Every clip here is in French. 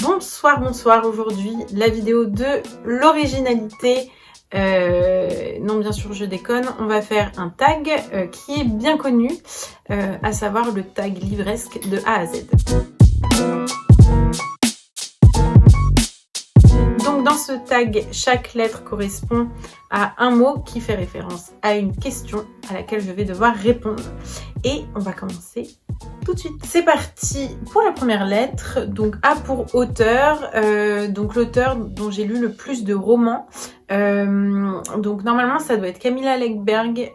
Bonsoir, bonsoir. Aujourd'hui, la vidéo de l'originalité. Non, bien sûr, je déconne. On va faire un tag qui est bien connu, à savoir le tag livresque de A à Z. Donc dans ce tag, chaque lettre correspond à un mot qui fait référence à une question à laquelle je vais devoir répondre. Et on va commencer tout de suite. C'est parti pour la première lettre. Donc A pour auteur, donc l'auteur dont j'ai lu le plus de romans. Donc normalement ça doit être Camilla Läckberg,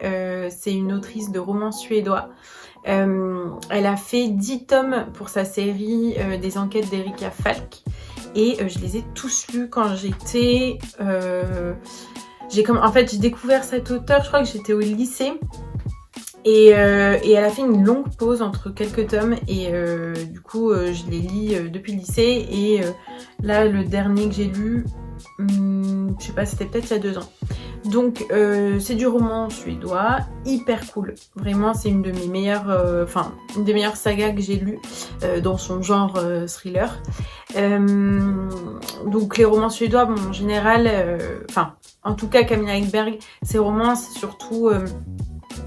c'est une autrice de romans suédois. Elle a fait 10 tomes pour sa série des enquêtes d'Erika Falk. Et je les ai tous lus quand j'étais... En fait, j'ai découvert cet auteur, je crois que j'étais au lycée. Et elle a fait une longue pause entre quelques tomes. Et du coup, je les lis depuis le lycée. Et là, le dernier que j'ai lu, je sais pas, c'était peut-être il y a 2 ans. Donc, c'est du roman suédois, hyper cool. Vraiment, c'est une de mes meilleures... une des meilleures sagas que j'ai lues dans son genre thriller. Donc les romans suédois, bon, en général, en tout cas Camilla Läckberg, ses romans c'est surtout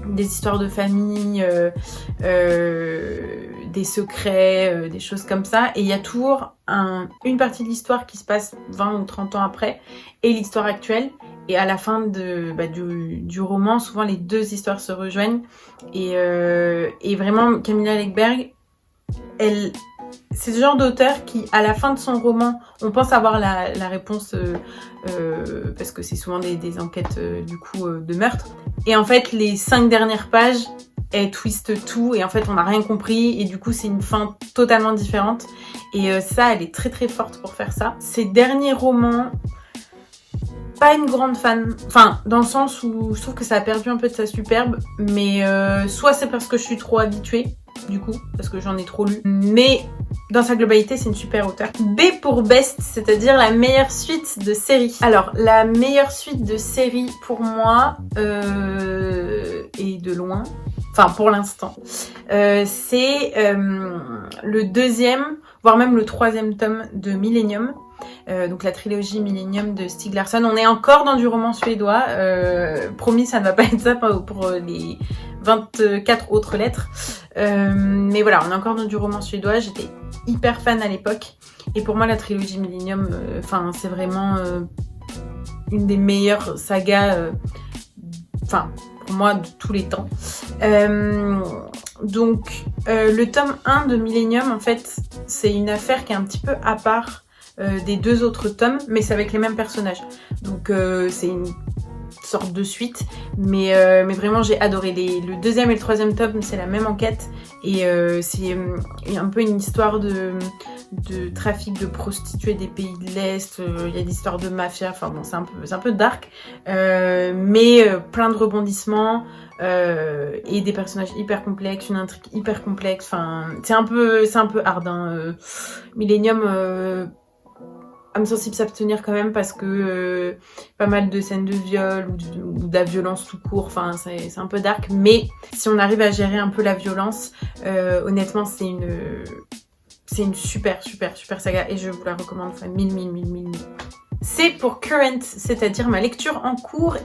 des histoires de famille, des secrets, des choses comme ça. Et il y a toujours une partie de l'histoire qui se passe 20 ou 30 ans après et l'histoire actuelle. Et à la fin du roman, souvent les deux histoires se rejoignent. Et vraiment, Camilla Läckberg, c'est ce genre d'auteur qui, à la fin de son roman, on pense avoir la réponse parce que c'est souvent des enquêtes de meurtre. Et en fait, les 5 dernières pages, elle twiste tout et en fait, on n'a rien compris et du coup, c'est une fin totalement différente. Et ça, elle est très très forte pour faire ça. Ses derniers romans, pas une grande fan, dans le sens où je trouve que ça a perdu un peu de sa superbe, mais soit c'est parce que je suis trop habituée, du coup, parce que j'en ai trop lu, mais dans sa globalité, c'est une super auteure. B pour best, c'est-à-dire la meilleure suite de série. Alors, la meilleure suite de série pour moi, et de loin, pour l'instant, c'est le 2e, voire même le 3e tome de Millennium. Donc la trilogie Millennium de Stieg Larsson. On est encore dans du roman suédois. Promis, ça ne va pas être ça pour les 24 autres lettres. Mais voilà, on est encore dans du roman suédois. J'étais hyper fan à l'époque. Et pour moi, la trilogie Millennium, c'est vraiment une des meilleures sagas, pour moi, de tous les temps. Donc, le tome 1 de Millennium, en fait, c'est une affaire qui est un petit peu à part des 2 autres tomes, mais c'est avec les mêmes personnages. Donc c'est une sorte de suite, mais vraiment j'ai adoré. Le 2e et le 3e tome, c'est la même enquête et c'est un peu une histoire de trafic de prostituées des pays de l'Est. Il y a des histoires de mafia, c'est un peu dark, mais plein de rebondissements. Et des personnages hyper complexes, une intrigue hyper complexe. C'est un peu hard. Millennium, âme sensible s'abstenir quand même parce que pas mal de scènes de viol ou de la violence tout court, c'est un peu dark, mais si on arrive à gérer un peu la violence, honnêtement c'est une super saga et je vous la recommande 1000. C'est pour current, c'est-à-dire ma lecture en cours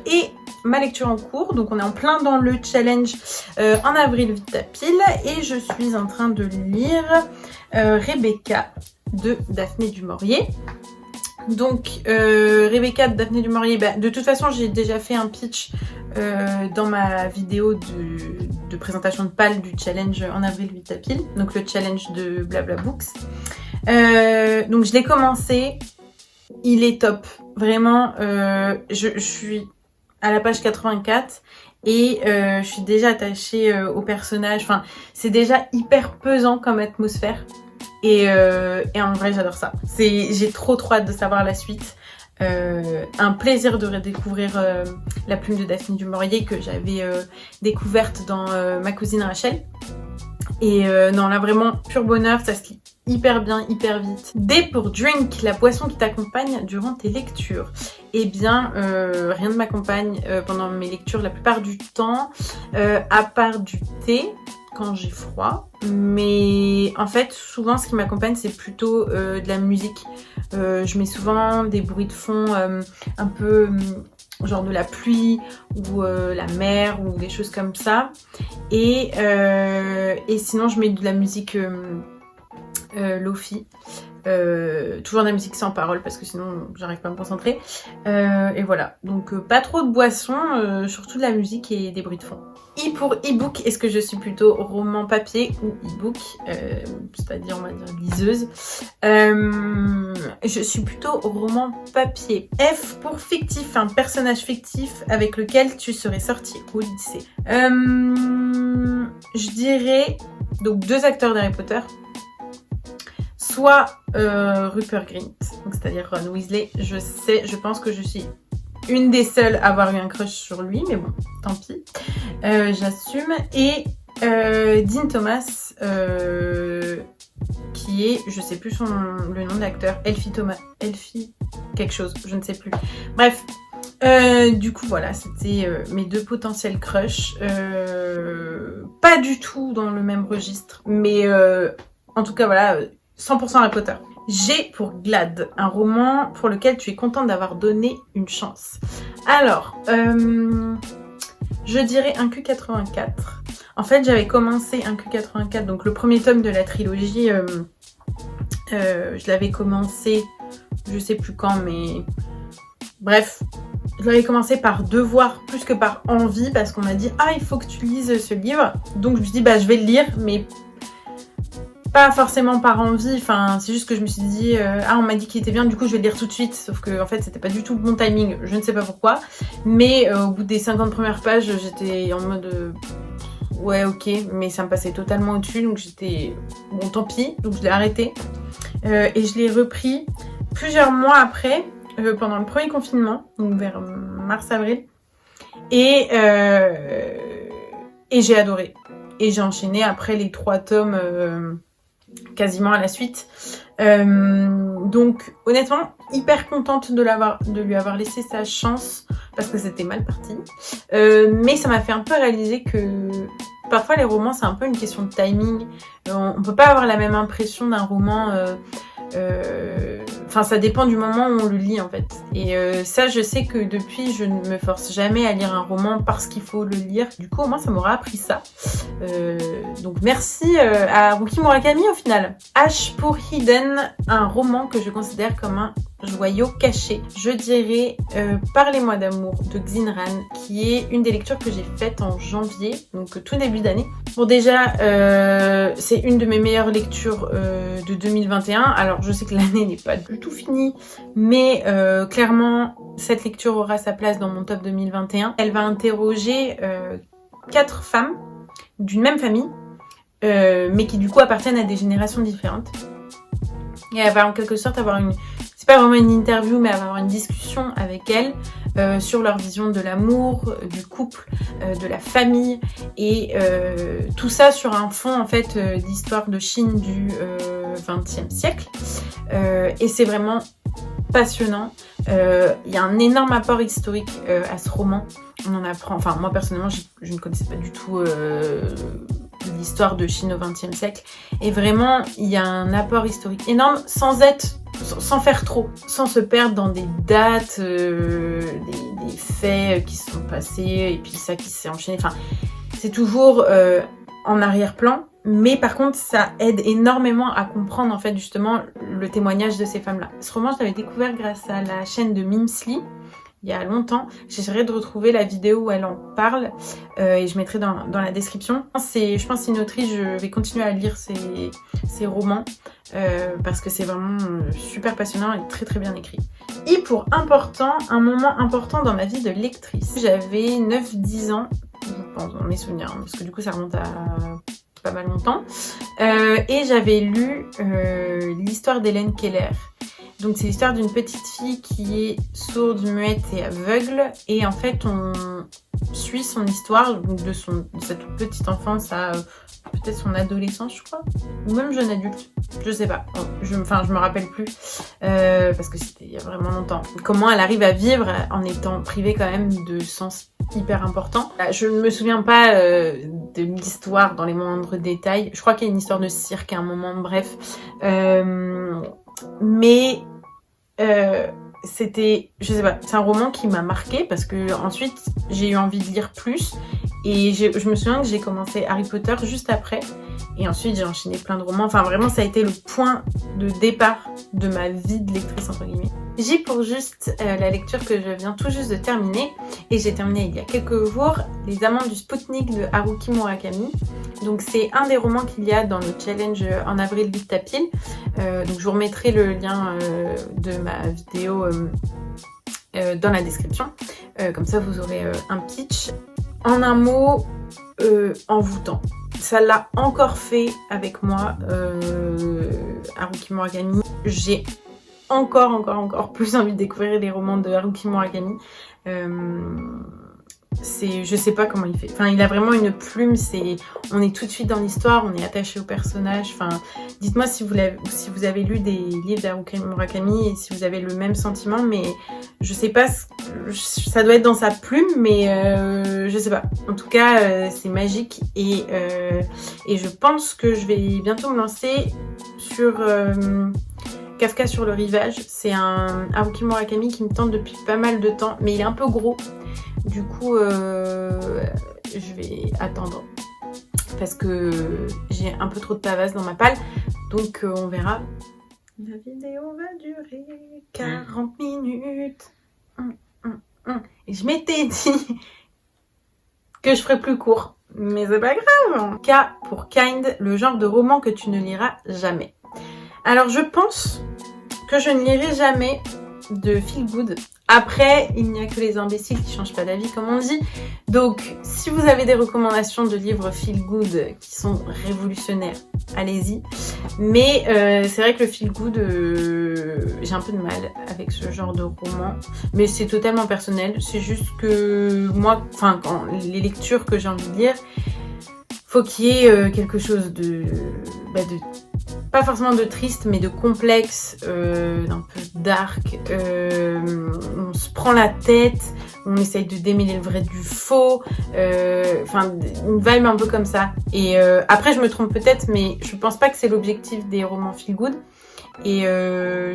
donc on est en plein dans le challenge en avril vite à pile et je suis en train de lire Rebecca de Daphné du Maurier. Donc Rebecca de Daphné du Maurier, de toute façon j'ai déjà fait un pitch dans ma vidéo de présentation de PAL du challenge en avril 8 à pile, donc le challenge de Blabla Books. Donc je l'ai commencé, il est top, vraiment, je suis à la page 84 et je suis déjà attachée au personnage, c'est déjà hyper pesant comme atmosphère. Et en vrai j'adore ça. J'ai trop hâte de savoir la suite. Un plaisir de redécouvrir la plume de Daphné du Maurier que j'avais découverte dans Ma cousine Rachel. Et non là vraiment pur bonheur, ça se lit hyper bien, hyper vite. D pour drink, la boisson qui t'accompagne durant tes lectures. Eh bien, rien ne m'accompagne pendant mes lectures la plupart du temps, à part du thé quand j'ai froid. Mais en fait, souvent, ce qui m'accompagne, c'est plutôt de la musique. Je mets souvent des bruits de fond un peu genre de la pluie ou la mer ou des choses comme ça. Et sinon, je mets de la musique lofi. Toujours de la musique sans parole parce que sinon j'arrive pas à me concentrer. Et voilà, donc pas trop de boissons, surtout de la musique et des bruits de fond. I pour e-book, est-ce que je suis plutôt roman papier ou e-book, c'est-à-dire on va dire liseuse. Je suis plutôt roman papier. F pour fictif, un personnage fictif avec lequel tu serais sorti au lycée. Je dirais donc 2 acteurs d'Harry Potter. Soit Rupert Grint, c'est-à-dire Ron Weasley. Je pense que je suis une des seules à avoir eu un crush sur lui, mais bon, tant pis, j'assume. Et Dean Thomas, qui est, je sais plus le nom de l'acteur, Elfie quelque chose, je ne sais plus. Bref, du coup voilà, c'était mes 2 potentiels crushs, pas du tout dans le même registre, mais en tout cas voilà, 100% Harry Potter. G pour Glad, un roman pour lequel tu es contente d'avoir donné une chance. Alors, je dirais un Q84. En fait, j'avais commencé un Q84, donc le premier tome de la trilogie, je l'avais commencé, je sais plus quand, mais bref, je l'avais commencé par devoir plus que par envie, parce qu'on m'a dit « Ah, il faut que tu lises ce livre ». Donc je me suis dit « Bah, je vais le lire », mais pas forcément par envie, enfin c'est juste que je me suis dit ah on m'a dit qu'il était bien, du coup je vais le lire tout de suite, sauf que en fait c'était pas du tout le bon timing, je ne sais pas pourquoi, mais au bout des 50 premières pages j'étais en mode ouais ok, mais ça me passait totalement au-dessus, donc j'étais bon tant pis, donc je l'ai arrêté et je l'ai repris plusieurs mois après, pendant le premier confinement, donc vers mars-avril, et j'ai adoré, et j'ai enchaîné après les 3 tomes quasiment à la suite. Donc honnêtement hyper contente de lui avoir laissé sa chance parce que c'était mal parti. Mais ça m'a fait un peu réaliser que parfois les romans c'est un peu une question de timing. On peut pas avoir la même impression d'un roman. Enfin, ça dépend du moment où on le lit en fait. Et ça, je sais que depuis, je ne me force jamais à lire un roman parce qu'il faut le lire. Du coup, au moins, ça m'aura appris ça. Donc, merci à Haruki Murakami au final. H pour Hidden, un roman que je considère comme un joyau caché. Je dirais Parlez-moi d'amour de Xinran, qui est une des lectures que j'ai faites en janvier, donc tout début d'année. Bon, déjà, c'est une de mes meilleures lectures de 2021. Alors, je sais que l'année n'est pas du tout finie, mais clairement, cette lecture aura sa place dans mon top 2021. Elle va interroger 4 femmes d'une même famille, mais qui du coup appartiennent à des générations différentes. Et elle va en quelque sorte avoir c'est pas vraiment une interview, mais elle va avoir une discussion avec elles sur leur vision de l'amour, du couple, de la famille, et tout ça sur un fond en fait d'histoire de Chine du XXe siècle. Et c'est vraiment passionnant. Il y a un énorme apport historique à ce roman. On en apprend, enfin moi personnellement je ne connaissais pas du tout l'histoire de Chine au XXe siècle, et vraiment il y a un apport historique énorme sans faire trop, sans se perdre dans des dates, des faits qui se sont passés et puis ça qui s'est enchaîné, enfin c'est toujours en arrière-plan, mais par contre ça aide énormément à comprendre en fait justement le témoignage de ces femmes-là. Ce roman je l'avais découvert grâce à la chaîne de Mimsly il y a longtemps. J'essaierai de retrouver la vidéo où elle en parle et je mettrai dans la description. Je pense c'est une autrice, je vais continuer à lire ses romans parce que c'est vraiment super passionnant et très très bien écrit. Et pour important, un moment important dans ma vie de lectrice. J'avais 9-10 ans, je pense, dans mes souvenirs, parce que du coup ça remonte à pas mal longtemps. Et j'avais lu l'histoire d'Hélène Keller. Donc c'est l'histoire d'une petite fille qui est sourde, muette et aveugle, et en fait suit son histoire, donc de sa toute petite enfance à peut-être son adolescence, je crois, ou même jeune adulte, je sais pas, je me rappelle plus, parce que c'était il y a vraiment longtemps. Comment elle arrive à vivre en étant privée quand même de sens hyper importants. Je ne me souviens pas de l'histoire dans les moindres détails, je crois qu'il y a une histoire de cirque à un moment, bref, mais c'était, je sais pas, c'est un roman qui m'a marqué parce que ensuite j'ai eu envie de lire plus et je me souviens que j'ai commencé Harry Potter juste après et ensuite j'ai enchaîné plein de romans, enfin vraiment ça a été le point de départ de ma vie de lectrice entre guillemets. J'ai pour juste la lecture que je viens tout juste de terminer et j'ai terminé il y a quelques jours, Les Amants du Spoutnik de Haruki Murakami. Donc c'est un des romans qu'il y a dans le challenge En avril vite ta pile. Donc je vous remettrai le lien de ma vidéo dans la description. Comme ça vous aurez un pitch. En un mot, envoûtant. Ça l'a encore fait avec moi, Haruki Murakami. J'ai encore plus envie de découvrir les romans de Haruki Murakami. Je sais pas comment il fait. Enfin, il a vraiment une plume. On est tout de suite dans l'histoire, on est attaché au personnage. Enfin, dites-moi si vous avez lu des livres d'Haruki Murakami et si vous avez le même sentiment. Mais je sais pas, ça doit être dans sa plume, mais je sais pas. En tout cas, c'est magique et je pense que je vais bientôt me lancer sur Kafka sur le rivage. C'est un Haruki Murakami qui me tente depuis pas mal de temps, mais il est un peu gros. Du coup, je vais attendre parce que j'ai un peu trop de pavasse dans ma palle. Donc, on verra. La vidéo va durer 40 minutes. Et je m'étais dit que je ferais plus court. Mais c'est pas grave. K pour Kind, le genre de roman que tu ne liras jamais. Alors, je pense que je ne lirai jamais de feel good. Après, il n'y a que les imbéciles qui changent pas d'avis, comme on dit. Donc, si vous avez des recommandations de livres feel good qui sont révolutionnaires, allez-y. Mais c'est vrai que le feel good, j'ai un peu de mal avec ce genre de roman. Mais c'est totalement personnel. C'est juste que moi, quand les lectures que j'ai envie de lire, faut qu'il y ait quelque chose de pas forcément de triste, mais de complexe, d'un peu dark. On se prend la tête, on essaye de démêler le vrai du faux. Enfin, une vibe un peu comme ça. Et après, je me trompe peut-être, mais je pense pas que c'est l'objectif des romans feel good. Et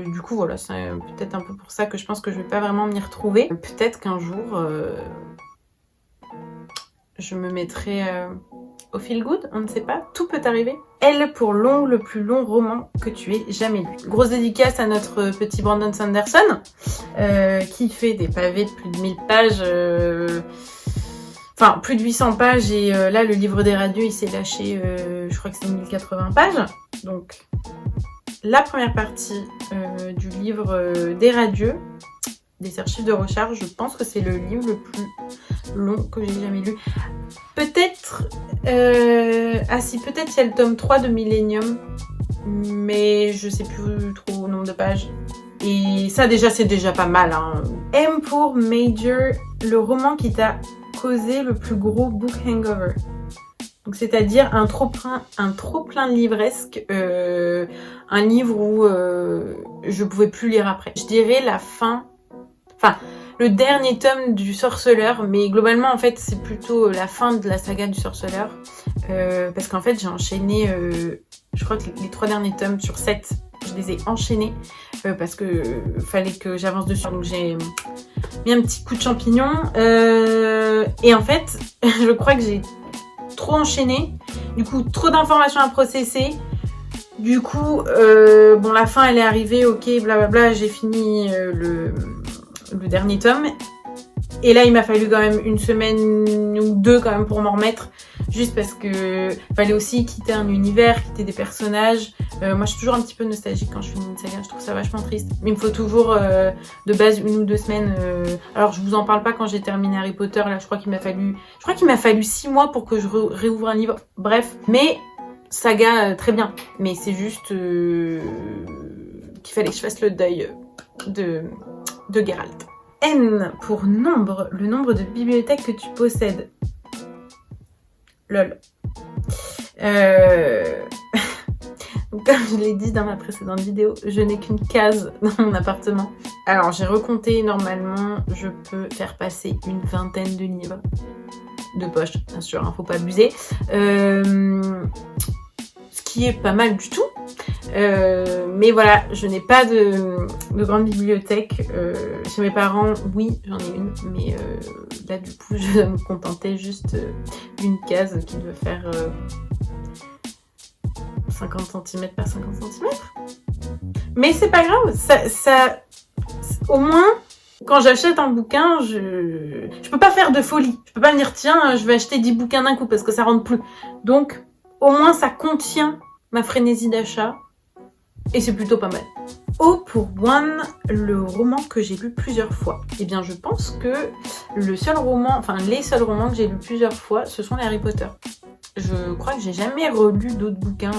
du coup, voilà, c'est peut-être un peu pour ça que je pense que je vais pas vraiment m'y retrouver. Peut-être qu'un jour, je me mettrai au feel good, on ne sait pas, tout peut arriver. Elle pour le plus long roman que tu aies jamais lu. Grosse dédicace à notre petit Brandon Sanderson, qui fait des pavés de plus de 1000 pages, enfin plus de 800 pages, et là le livre des radieux il s'est lâché, je crois que c'est 1080 pages. Donc la première partie du livre des radieux, des archives de recharge, je pense que c'est le livre le plus long que j'ai jamais lu. Peut-être, peut-être il y a le tome 3 de Millennium, mais je sais plus trop le nombre de pages. Et ça déjà, c'est déjà pas mal, hein. M pour Major, le roman qui t'a causé le plus gros book hangover. Donc c'est-à-dire un trop plein livresque, un livre où je pouvais plus lire après. Je dirais la fin, le dernier tome du Sorceleur, mais globalement en fait c'est plutôt la fin de la saga du Sorceleur, parce qu'en fait j'ai enchaîné, je crois que les 3 derniers tomes sur 7, je les ai enchaînés parce que fallait que j'avance dessus, donc j'ai mis un petit coup de champignon, et en fait je crois que j'ai trop enchaîné, du coup trop d'informations à processer. Du coup, bon, la fin elle est arrivée, ok, blablabla, j'ai fini le dernier tome. Et là, il m'a fallu quand même une semaine ou 2 quand même pour m'en remettre. Juste parce que fallait aussi quitter un univers, quitter des personnages. Moi, je suis toujours un petit peu nostalgique quand je finis une saga. Je trouve ça vachement triste. Mais il me faut toujours de base 1 ou 2 semaines. Alors, je vous en parle pas quand j'ai terminé Harry Potter. Là, je crois qu'il m'a fallu 6 mois pour que je réouvre un livre. Bref. Mais saga très bien. Mais c'est juste qu'il fallait que je fasse le deuil de Geralt. N pour nombre, le nombre de bibliothèques que tu possèdes. Lol. Donc, comme je l'ai dit dans ma précédente vidéo, je n'ai qu'une case dans mon appartement. Alors j'ai recompté, normalement je peux faire passer une vingtaine de livres. De poche, bien sûr, hein, faut pas abuser. Ce qui est pas mal du tout. Mais voilà, je n'ai pas de grande bibliothèque. Chez mes parents, oui, j'en ai une. Mais là, du coup, je vais me contenter juste d'une case qui doit faire 50 cm par 50 cm. Mais c'est pas grave. Ça, au moins, quand j'achète un bouquin, je peux pas faire de folie. Je peux pas me dire, tiens, je vais acheter 10 bouquins d'un coup parce que ça rentre plus. Donc, au moins, ça contient ma frénésie d'achat. Et c'est plutôt pas mal. O pour One, le roman que j'ai lu plusieurs fois. Eh bien, je pense que les seuls romans que j'ai lus plusieurs fois, ce sont les Harry Potter. Je crois que j'ai jamais relu d'autres bouquins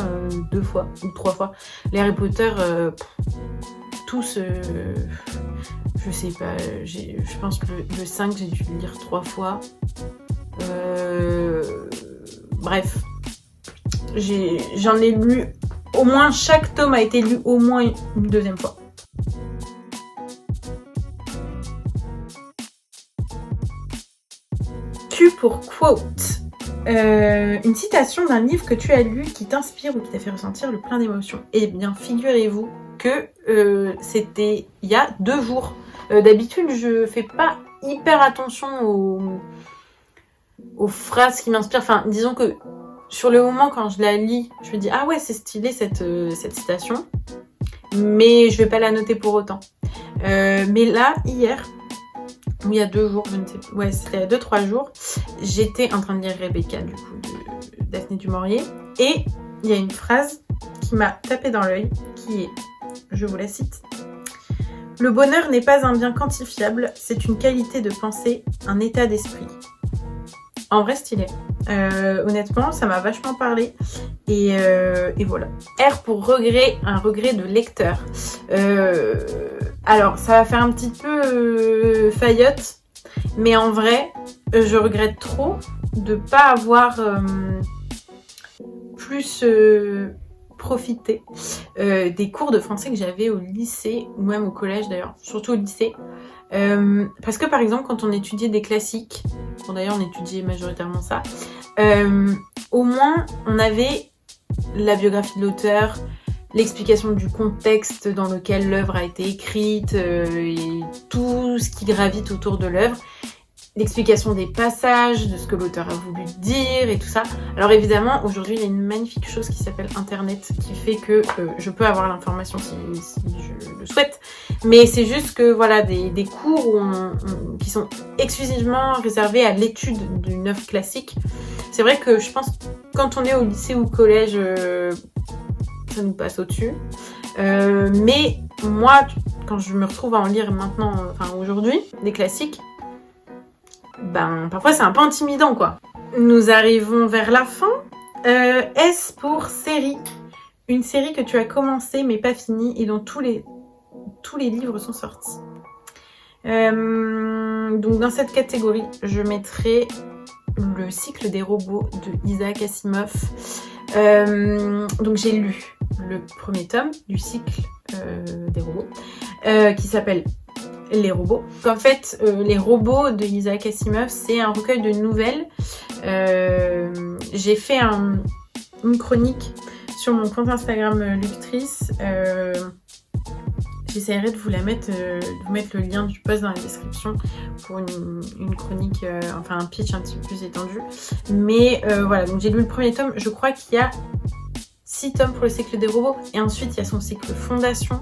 2 fois ou 3 fois. Les Harry Potter, tous, je sais pas, je pense que le 5, j'ai dû le lire 3 fois. Bref, j'en ai lu, au moins chaque tome a été lu au moins une deuxième fois. Q pour quote. Une citation d'un livre que tu as lu qui t'inspire ou qui t'a fait ressentir le plein d'émotions. Eh bien, figurez-vous que c'était il y a 2 jours. D'habitude, je fais pas hyper attention aux phrases qui m'inspirent. Enfin, disons que sur le moment, quand je la lis, je me dis « Ah ouais, c'est stylé cette citation », mais je vais pas la noter pour autant. Mais là, hier, ou il y a 2 jours, je ne sais plus, ouais, c'était il y a 2-3 jours, j'étais en train de lire Rebecca, du coup, de Daphné du Maurier, et il y a une phrase qui m'a tapé dans l'œil, qui est, je vous la cite, « Le bonheur n'est pas un bien quantifiable, c'est une qualité de pensée, un état d'esprit. » En vrai, stylé. Honnêtement, ça m'a vachement parlé. Et voilà. R pour regret, un regret de lecteur. Alors, ça va faire un petit peu faillotte. Mais en vrai, je regrette trop de pas avoir plus profité des cours de français que j'avais au lycée, ou même au collège d'ailleurs, surtout au lycée. Parce que par exemple, quand on étudiait des classiques, bon d'ailleurs on étudiait majoritairement ça, au moins on avait la biographie de l'auteur, l'explication du contexte dans lequel l'œuvre a été écrite, et tout ce qui gravite autour de l'œuvre, l'explication des passages, de ce que l'auteur a voulu dire et tout ça. Alors évidemment, aujourd'hui, il y a une magnifique chose qui s'appelle Internet, qui fait que je peux avoir l'information si je le souhaite. Mais c'est juste que voilà, des cours qui sont exclusivement réservés à l'étude d'une œuvre classique. C'est vrai que je pense que quand on est au lycée ou au collège, ça nous passe au-dessus. Mais moi, quand je me retrouve à en lire maintenant, enfin aujourd'hui, des classiques, ben parfois c'est un peu intimidant quoi. Nous arrivons vers la fin. S pour série. Une série que tu as commencé mais pas finie et dont tous les livres sont sortis. Donc dans cette catégorie, je mettrai le cycle des robots de Isaac Asimov. Donc j'ai lu le premier tome du cycle des robots qui s'appelle Les robots. En fait, Les robots de Isaac Asimov, c'est un recueil de nouvelles. J'ai fait une chronique sur mon compte Instagram Luctrice. J'essaierai de vous mettre le lien du post dans la description pour une chronique, enfin un pitch un petit peu plus étendu. Mais voilà, donc j'ai lu le premier tome. Je crois qu'il y a 6 tomes pour le cycle des robots. Et ensuite, il y a son cycle Fondation.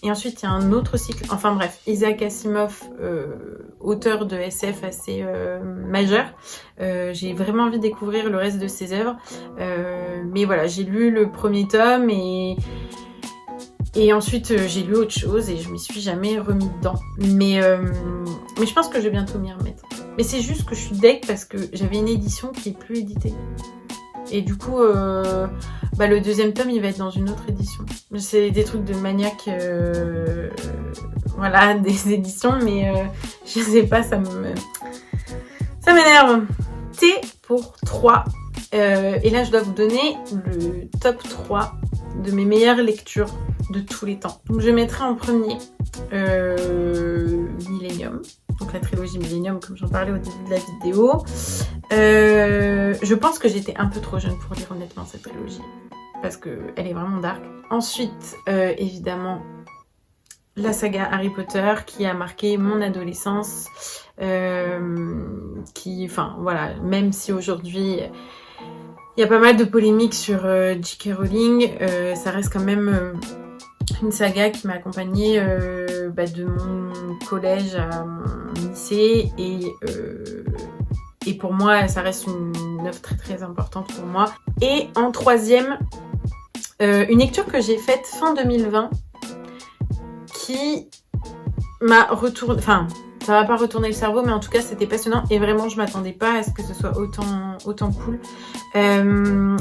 Et ensuite, il y a un autre cycle. Enfin bref, Isaac Asimov, auteur de SF assez majeur. J'ai vraiment envie de découvrir le reste de ses œuvres. Mais voilà, j'ai lu le premier tome et ensuite j'ai lu autre chose et je m'y suis jamais remis dedans. Mais je pense que je vais bientôt m'y remettre. Mais c'est juste que je suis deg parce que j'avais une édition qui est plus éditée. Et du coup, le deuxième tome, il va être dans une autre édition. C'est des trucs de maniaque. voilà, des éditions, mais je sais pas, ça m'énerve. T pour 3. Et là, je dois vous donner le top 3 de mes meilleures lectures de tous les temps. Donc, je mettrai en premier Millennium, donc la trilogie Millennium, comme j'en parlais au début de la vidéo. Je pense que j'étais un peu trop jeune pour lire honnêtement cette trilogie, parce qu'elle est vraiment dark. Ensuite, évidemment, la saga Harry Potter qui a marqué mon adolescence, enfin voilà, même si aujourd'hui il y a pas mal de polémiques sur J.K. Rowling, ça reste quand même une saga qui m'a accompagnée de mon collège à mon lycée et pour moi ça reste une œuvre très très importante pour moi. Et en troisième, une lecture que j'ai faite fin 2020 qui m'a retourné, enfin ça m'a pas retourné le cerveau, mais en tout cas c'était passionnant et vraiment je m'attendais pas à ce que ce soit autant cool.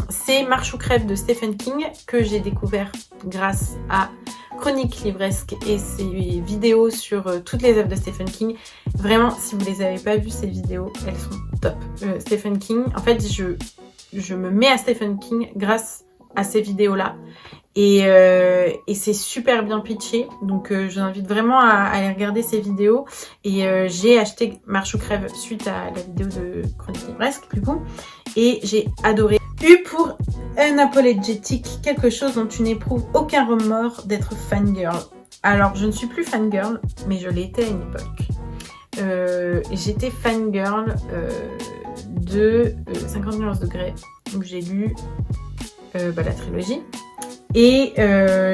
C'est Marche ou crève de Stephen King que j'ai découvert grâce à Chroniques Livresques et ses vidéos sur toutes les œuvres de Stephen King. Vraiment, si vous les avez pas vues, ces vidéos, elles sont top. Stephen King, en fait je me mets à Stephen King grâce à ces vidéos-là. Et c'est super bien pitché, donc je vous invite vraiment à aller regarder ces vidéos. Et j'ai acheté Marche ou crève suite à la vidéo de Chroniques Livresques du coup, et j'ai adoré. U pour unapologetic, quelque chose dont tu n'éprouves aucun remords d'être fangirl. Alors je ne suis plus fangirl, mais je l'étais à une époque. J'étais fangirl de 50 nuances de Grey, où j'ai lu la trilogie. Et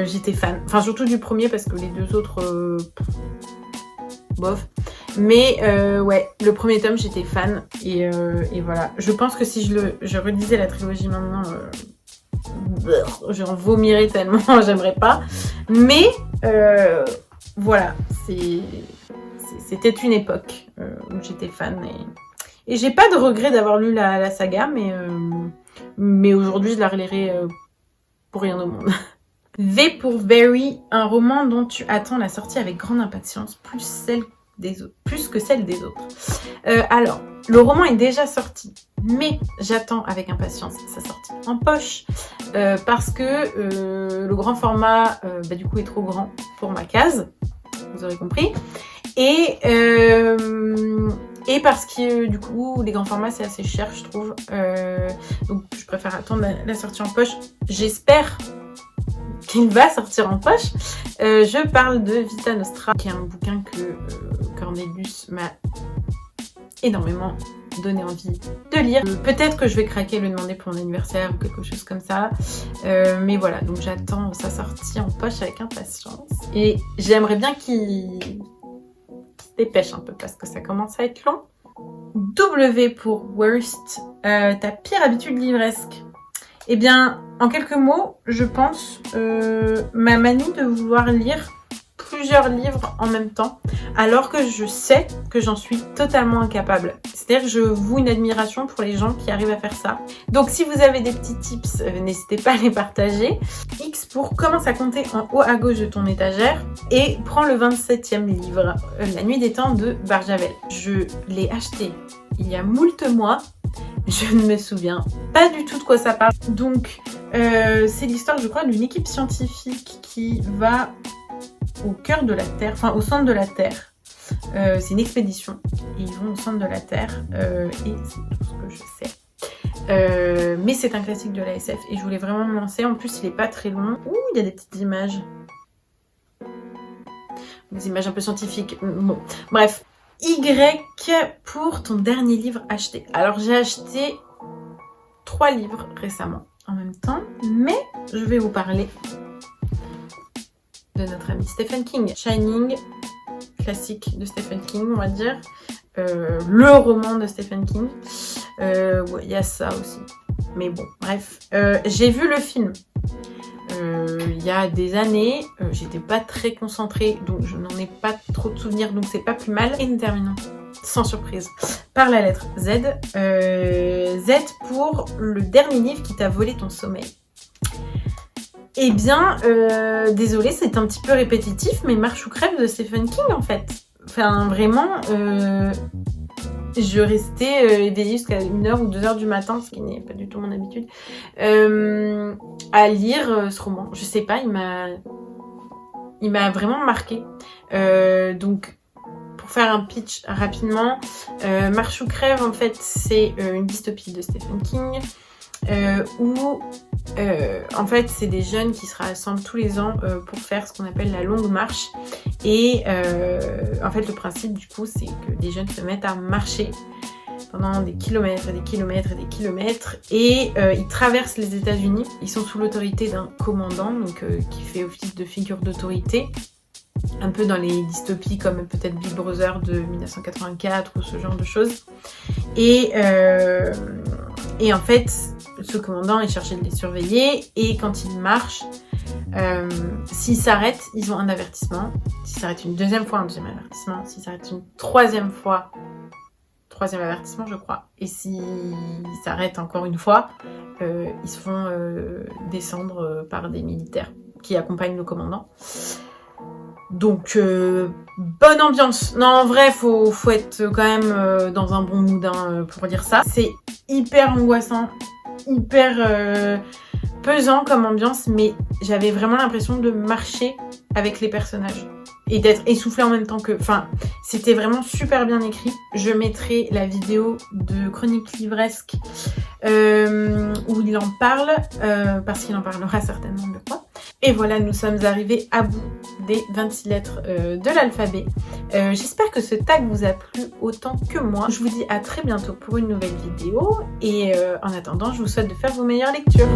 j'étais fan, enfin surtout du premier parce que les deux autres, bof. Mais ouais, le premier tome j'étais fan et voilà. Je pense que si je relisais la trilogie maintenant, j'en vomirais tellement, j'aimerais pas. Mais voilà, c'était une époque où j'étais fan et j'ai pas de regret d'avoir lu la saga, mais aujourd'hui je la relirai pour rien au monde. V pour Very, un roman dont tu attends la sortie avec grande impatience, plus que celle des autres. Alors, le roman est déjà sorti, mais j'attends avec impatience sa sortie en poche, parce que le grand format, du coup, est trop grand pour ma case, vous aurez compris, et parce que du coup, les grands formats, c'est assez cher, je trouve, donc je préfère attendre la sortie en poche. J'espère qu'il va sortir en poche. Je parle de Vita Nostra, qui est un bouquin que Cornelius m'a énormément donné envie de lire. Peut-être que je vais craquer, le demander pour mon anniversaire ou quelque chose comme ça. Mais voilà, donc j'attends sa sortie en poche avec impatience. Et j'aimerais bien qu'il se dépêche un peu parce que ça commence à être long. W pour Worst, ta pire habitude livresque. Eh bien, en quelques mots, je pense ma manie de vouloir lire plusieurs livres en même temps, alors que je sais que j'en suis totalement incapable. C'est-à-dire que je voue une admiration pour les gens qui arrivent à faire ça. Donc si vous avez des petits tips, n'hésitez pas à les partager. X pour commence à compter en haut à gauche de ton étagère et prends le 27e livre, La Nuit des Temps de Barjavel. Je l'ai acheté il y a moult mois. Je ne me souviens pas du tout de quoi ça parle. Donc, c'est l'histoire, je crois, d'une équipe scientifique qui va au cœur de la Terre, enfin au centre de la Terre. C'est une expédition. Ils vont au centre de la Terre et c'est tout ce que je sais. Mais c'est un classique de la SF et je voulais vraiment me lancer. En plus, il est pas très long. Ouh, il y a des petites images. Des images un peu scientifiques. Bon, bref. Y pour ton dernier livre acheté. Alors j'ai acheté 3 livres récemment en même temps, mais je vais vous parler de notre ami Stephen King. Shining, classique de Stephen King, on va dire. Le roman de Stephen King. Ouais, il y a ça aussi. Mais bon, bref. J'ai vu le film. Il y a des années, j'étais pas très concentrée, donc je n'en ai pas trop de souvenirs, donc c'est pas plus mal. Et nous terminons, sans surprise, par la lettre Z. Z pour le dernier livre qui t'a volé ton sommeil. Eh bien, désolée, c'est un petit peu répétitif, mais Marche ou crève de Stephen King en fait. Enfin, vraiment, je restais éveillée jusqu'à 1h ou 2h du matin, ce qui n'est pas du tout mon habitude, à lire ce roman. Je sais pas, il m'a vraiment marqué. Donc, pour faire un pitch rapidement, Marche ou crève, en fait, c'est une dystopie de Stephen King où, en fait, c'est des jeunes qui se rassemblent tous les ans pour faire ce qu'on appelle la longue marche. Et en fait, le principe, du coup, c'est que des jeunes se mettent à marcher pendant des kilomètres et des kilomètres et des kilomètres et ils traversent les États-Unis. Ils sont sous l'autorité d'un commandant, donc qui fait office de figure d'autorité, un peu dans les dystopies comme peut-être Big Brother de 1984 ou ce genre de choses. Et en fait, ce commandant est chargé de les surveiller et quand ils marchent, s'ils s'arrêtent, ils ont un avertissement. S'ils s'arrêtent une deuxième fois, un deuxième avertissement. S'ils s'arrêtent une troisième fois, troisième avertissement, je crois. Et s'ils s'arrêtent encore une fois, ils se font descendre par des militaires qui accompagnent le commandant. Donc, bonne ambiance. Non, en vrai, faut être quand même dans un bon mood pour dire ça. C'est hyper angoissant, hyper pesant comme ambiance, mais j'avais vraiment l'impression de marcher avec les personnages et d'être essoufflée en même temps que... Enfin, c'était vraiment super bien écrit. Je mettrai la vidéo de Chronique Livresque où il en parle, parce qu'il en parlera certainement de quoi. Et voilà, nous sommes arrivés à bout des 26 lettres de l'alphabet. J'espère que ce tag vous a plu autant que moi. Je vous dis à très bientôt pour une nouvelle vidéo. Et en attendant, je vous souhaite de faire vos meilleures lectures.